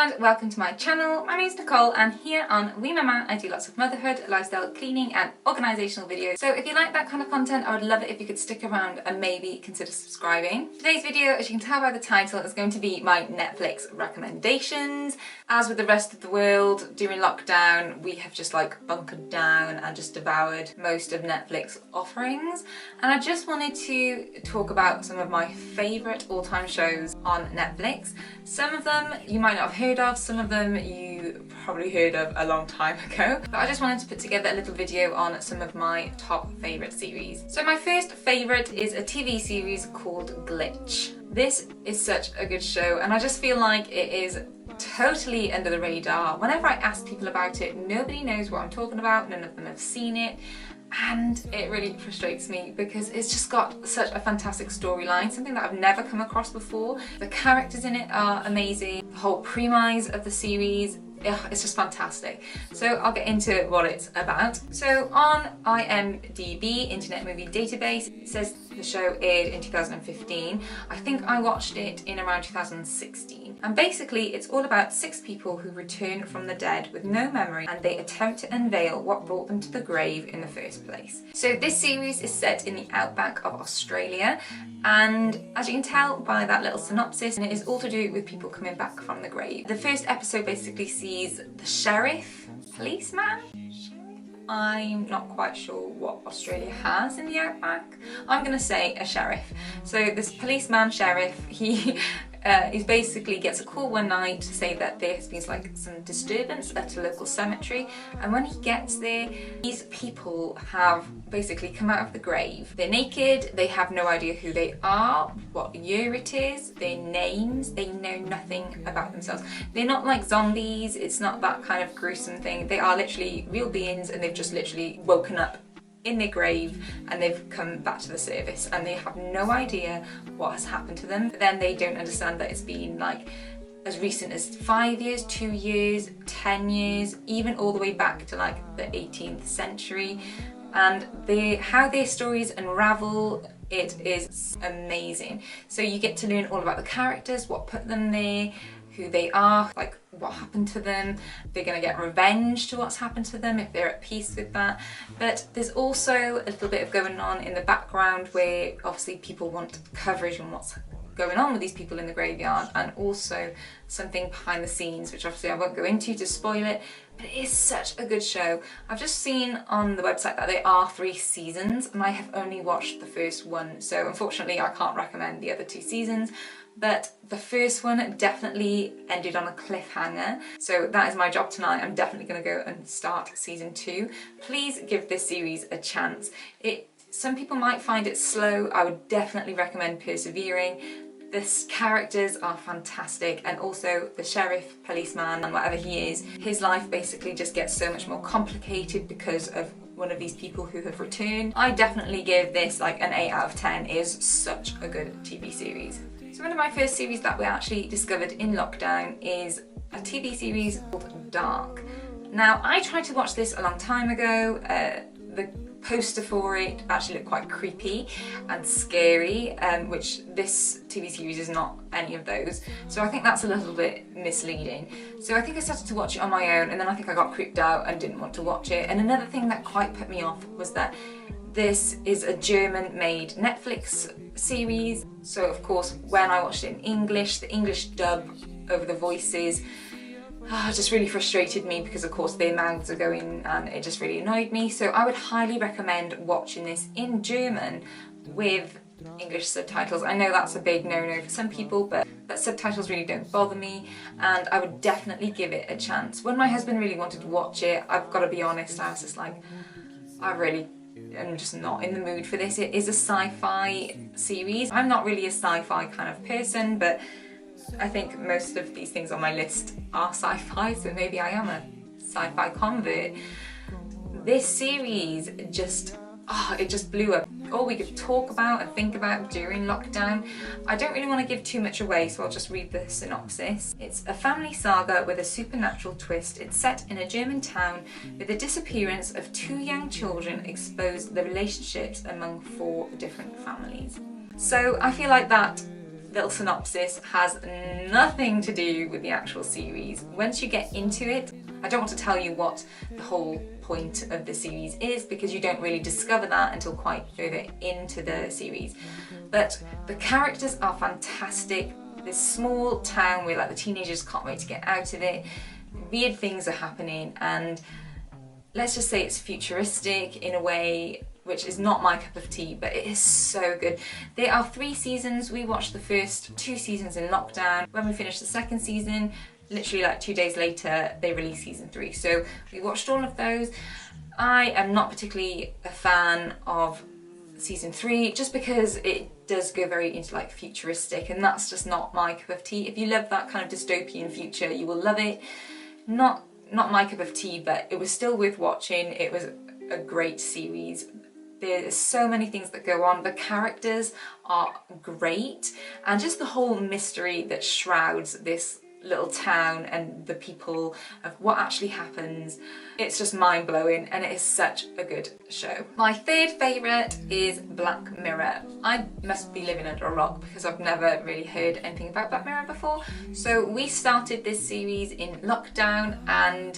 and welcome to my channel. My name is Nicole and here on We Mama I do lots of motherhood, lifestyle, cleaning and organisational videos. So if you like that kind of content, I would love it if you could stick around and maybe consider subscribing. Today's video, as you can tell by the title, is going to be my Netflix recommendations. As with the rest of the world, during lockdown we have just like bunkered down and just devoured most of Netflix offerings, and I just wanted to talk about some of my favourite all-time shows on Netflix. Some of them you might not have heard of, some of them you probably heard of a long time ago, but I just wanted to put together a little video on some of my top favourite series. So my first favourite is a TV series called Glitch. This is such a good show and I just feel like it is totally under the radar. Whenever I ask people about it, nobody knows what I'm talking about, none of them have seen it. And it really frustrates me because it's just got such a fantastic storyline, something that I've never come across before. The characters in it are amazing, the whole premise of the series, it's just fantastic. So I'll get into what it's about. So on IMDb, Internet Movie Database, it says the show aired in 2015. I think I watched it in around 2016. And basically it's all about 6 people who return from the dead with no memory and they attempt to unveil what brought them to the grave in the first place. So this series is set in the outback of Australia, and as you can tell by that little synopsis, it is all to do with people coming back from the grave. The first episode basically sees the sheriff, policeman? I'm not quite sure what Australia has in the outback. I'm gonna say a sheriff. So this policeman sheriff, he basically gets a call one night to say that there has been like some disturbance at a local cemetery, and when he gets there, these people have basically come out of the grave. They're naked, they have no idea who they are, what year it is, their names, they know nothing about themselves. They're not like zombies, it's not that kind of gruesome thing. They are literally real beings and they've just literally woken up in their grave and they've come back to the service and they have no idea what has happened to them. But then they don't understand that it's been like as recent as 5 years, 2 years, 10 years, even all the way back to like the 18th century. And how their stories unravel, it is amazing. So you get to learn all about the characters, what put them there, who they are, like what happened to them. They're gonna get revenge to what's happened to them if they're at peace with that. But there's also a little bit of going on in the background where obviously people want coverage on what's going on with these people in the graveyard, and also something behind the scenes, which obviously I won't go into to spoil it, but it is such a good show. I've just seen on the website that there are 3 seasons and I have only watched the first one, so unfortunately I can't recommend the other 2 seasons. But the first one definitely ended on a cliffhanger, so that is my job tonight. I'm definitely going to go and start season 2. Please give this series a chance. Some people might find it slow. I would definitely recommend persevering. The characters are fantastic, and also the sheriff, policeman, and whatever he is, his life basically just gets so much more complicated because of one of these people who have returned. I definitely give this like an 8 out of 10. It is such a good TV series. So one of my first series that we actually discovered in lockdown is a TV series called Dark. Now I tried to watch this a long time ago. The poster for it actually looked quite creepy and scary, which this TV series is not any of those. So I think that's a little bit misleading. So I think I started to watch it on my own, and then I think I got creeped out and didn't want to watch it. And another thing that quite put me off was that this is a German-made Netflix series. So of course, when I watched it in English, the English dub over the voices just really frustrated me because of course their mouths are going, and it just really annoyed me. So I would highly recommend watching this in German with English subtitles. I know that's a big no-no for some people, but subtitles really don't bother me, and I would definitely give it a chance. When my husband really wanted to watch it, I've got to be honest, I was just like, I'm just not in the mood for this. It is a sci-fi series. I'm not really a sci-fi kind of person, but I think most of these things on my list are sci-fi, so maybe I am a sci-fi convert. This series just, it just blew up. All we could talk about and think about during lockdown. I don't really want to give too much away, so I'll just read the synopsis. It's a family saga with a supernatural twist. It's set in a German town with the disappearance of 2 young children expose the relationships among 4 different families. So I feel like that little synopsis has nothing to do with the actual series. Once you get into it, I don't want to tell you what the whole point of the series is because you don't really discover that until quite further into the series. But the characters are fantastic. This small town where like the teenagers can't wait to get out of it. Weird things are happening, and let's just say it's futuristic in a way which is not my cup of tea, but it is so good. There are 3 seasons. We watched the first 2 seasons in lockdown. When we finished the second season, literally like 2 days later, they released season 3. So we watched all of those. I am not particularly a fan of season 3 just because it does go very into like futuristic, and that's just not my cup of tea. If you love that kind of dystopian future, you will love it. Not my cup of tea, but it was still worth watching. It was a great series. There's so many things that go on. The characters are great, and just the whole mystery that shrouds this little town and the people of what actually happens. It's just mind-blowing, and it is such a good show. My third favourite is Black Mirror. I must be living under a rock because I've never really heard anything about Black Mirror before. So we started this series in lockdown, and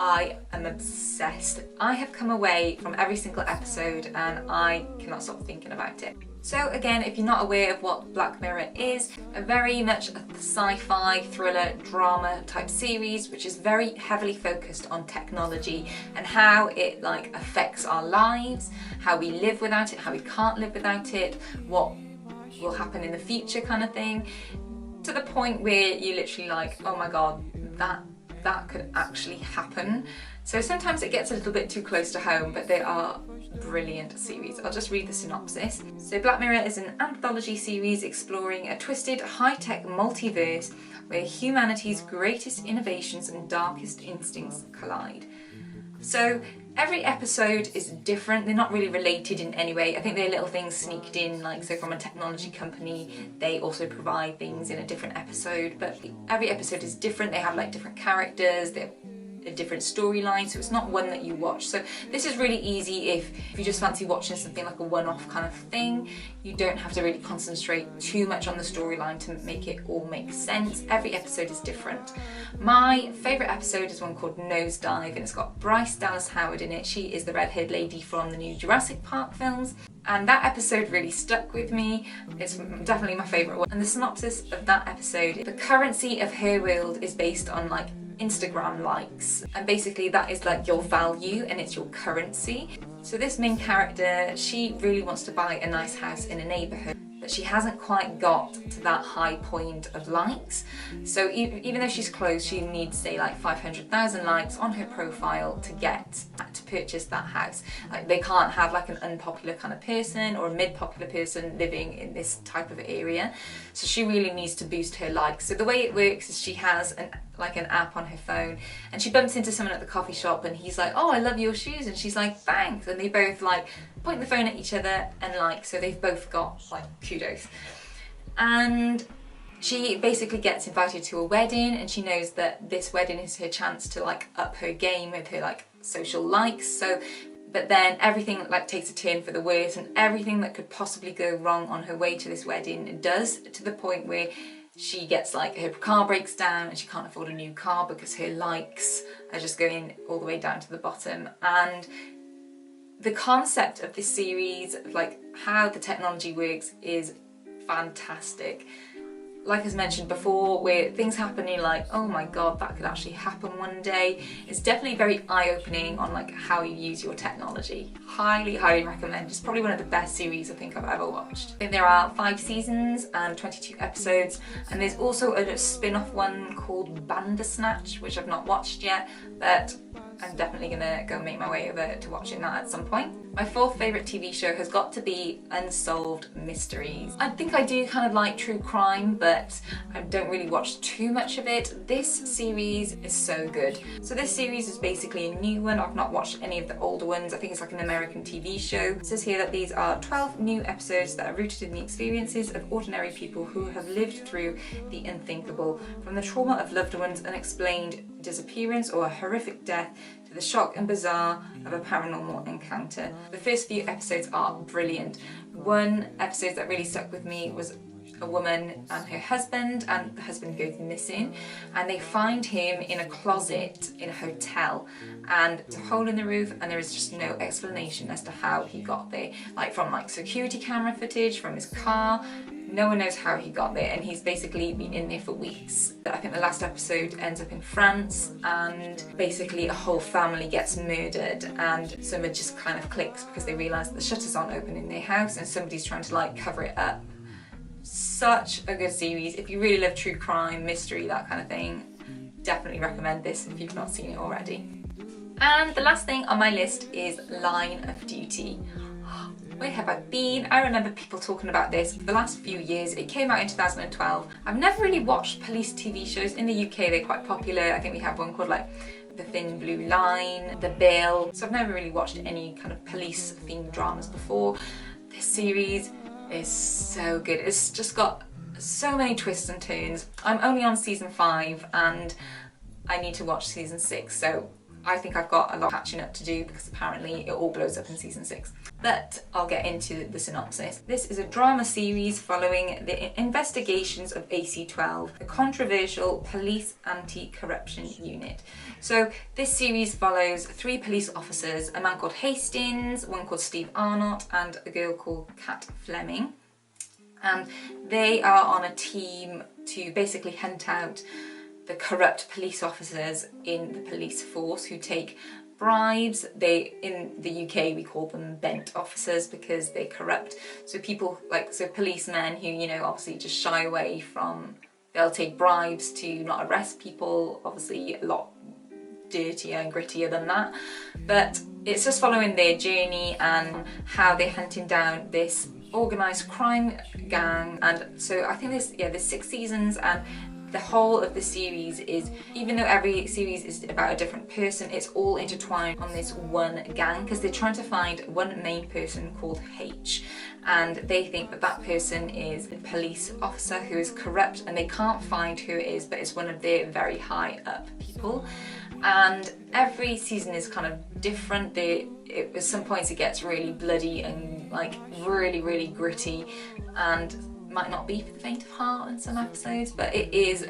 I am obsessed. I have come away from every single episode and I cannot stop thinking about it. So again, if you're not aware of what Black Mirror is, a very much a sci-fi, thriller, drama type series which is very heavily focused on technology and how it like affects our lives, how we live without it, how we can't live without it, what will happen in the future kind of thing, to the point where you're literally like, oh my god, that could actually happen. So sometimes it gets a little bit too close to home, but they are brilliant series. I'll just read the synopsis. So Black Mirror is an anthology series exploring a twisted, high-tech multiverse where humanity's greatest innovations and darkest instincts collide. So every episode is different. They're not really related in any way. I think they're little things sneaked in, like so from a technology company, they also provide things in a different episode, but every episode is different. They have like different characters, they're a different storyline, so it's not one that you watch. So this is really easy if you just fancy watching something like a one-off kind of thing. You don't have to really concentrate too much on the storyline to make it all make sense. Every episode is different. My favourite episode is one called Nosedive, and it's got Bryce Dallas Howard in it. She is the red-haired lady from the new Jurassic Park films, and that episode really stuck with me. It's definitely my favourite one. And the synopsis of that episode: the currency of her world is based on like Instagram likes, and basically that is like your value and it's your currency. So this main character, she really wants to buy a nice house in a neighbourhood, but she hasn't quite got to that high point of likes. So even though she's close, she needs say like 500,000 likes on her profile to get to purchase that house. Like they can't have like an unpopular kind of person or a mid-popular person living in this type of area. So she really needs to boost her likes. So the way it works is she has an app on her phone, and she bumps into someone at the coffee shop and he's like, oh, I love your shoes, and she's like, thanks, and they both like point the phone at each other and like, so they've both got like kudos. And she basically gets invited to a wedding, and she knows that this wedding is her chance to like up her game with her like social likes. So but then everything like takes a turn for the worse, and everything that could possibly go wrong on her way to this wedding does, to the point where she gets like, her car breaks down and she can't afford a new car because her likes are just going all the way down to the bottom. And the concept of this series, like how the technology works, is fantastic. Like as mentioned before, where things happen, you're like, oh my god, that could actually happen one day. It's definitely very eye-opening on like how you use your technology. Highly, highly recommend. It's probably one of the best series I think I've ever watched. I think there are 5 seasons and 22 episodes, and there's also a spin-off one called Bandersnatch, which I've not watched yet, but I'm definitely gonna go make my way over to watching that at some point. My 4th favourite TV show has got to be Unsolved Mysteries. I think I do kind of like true crime, but I don't really watch too much of it. This series is so good. So this series is basically a new one. I've not watched any of the older ones. I think it's like an American TV show. It says here that these are 12 new episodes that are rooted in the experiences of ordinary people who have lived through the unthinkable, from the trauma of loved ones' unexplained disappearance or a horrific death to the shock and bizarre of a paranormal encounter. The first few episodes are brilliant. one episode that really stuck with me was a woman and her husband, and the husband goes missing, and they find him in a closet in a hotel, and it's a hole in the roof, and there is just no explanation as to how he got there, like from like security camera footage from his car. No one knows how he got there, and he's basically been in there for weeks. I think the last episode ends up in France, and basically a whole family gets murdered, and someone just kind of clicks because they realise the shutters aren't open in their house and somebody's trying to like cover it up. Such a good series. If you really love true crime, mystery, that kind of thing, definitely recommend this if you've not seen it already. And the last thing on my list is Line of Duty. Where have I been? I remember people talking about this for the last few years. It came out in 2012. I've never really watched police TV shows. In the UK they're quite popular. I think we have one called like The Thin Blue Line, The Bill. So I've never really watched any kind of police themed dramas before. This series is so good. It's just got so many twists and turns. I'm only on season 5 and I need to watch season 6, so I think I've got a lot of catching up to do because apparently it all blows up in season 6. But I'll get into the synopsis. This is a drama series following the investigations of AC-12, the controversial police anti-corruption unit. So this series follows 3 police officers, a man called Hastings, one called Steve Arnott, and a girl called Kat Fleming. And they are on a team to basically hunt out the corrupt police officers in the police force who take bribes. In the UK we call them bent officers because they're corrupt. So people like, so policemen who, you know, obviously just shy away from, they'll take bribes to not arrest people, obviously a lot dirtier and grittier than that. But it's just following their journey and how they're hunting down this organised crime gang. And so I think there's 6 seasons, and the whole of the series is, even though every series is about a different person, it's all intertwined on this one gang because they're trying to find one main person called H, and they think that that person is a police officer who is corrupt, and they can't find who it is, but it's one of their very high up people. And every season is kind of different. At some points it gets really bloody and like really gritty, and might not be for the faint of heart in some episodes, but it is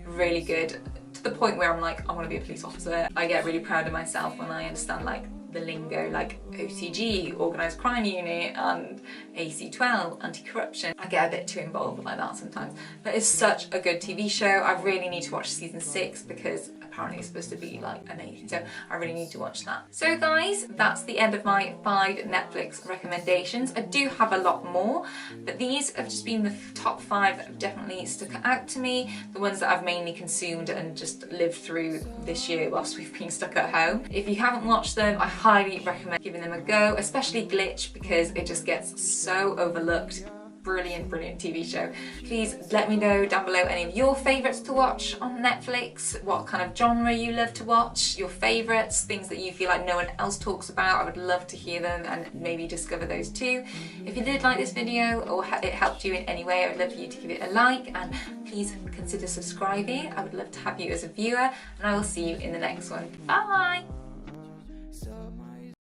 really good to the point where I'm like, I want to be a police officer. I get really proud of myself when I understand like the lingo, like OCG, Organised Crime Unit, and AC-12, anti-corruption. I get a bit too involved like that sometimes, but it's such a good TV show. I really need to watch season 6 because apparently it's supposed to be like amazing, so I really need to watch that. So guys, that's the end of my 5 Netflix recommendations. I do have a lot more, but these have just been the top 5 that have definitely stuck out to me, the ones that I've mainly consumed and just lived through this year whilst we've been stuck at home. If you haven't watched them, I highly recommend giving them a go, especially Glitch, because it just gets so overlooked. Brilliant TV show. Please let me know down below any of your favourites to watch on Netflix, what kind of genre you love to watch, your favourites, things that you feel like no one else talks about. I would love to hear them and maybe discover those too. If you did like this video or it helped you in any way, I would love for you to give it a like, and please consider subscribing. I would love to have you as a viewer, and I will see you in the next one. Bye!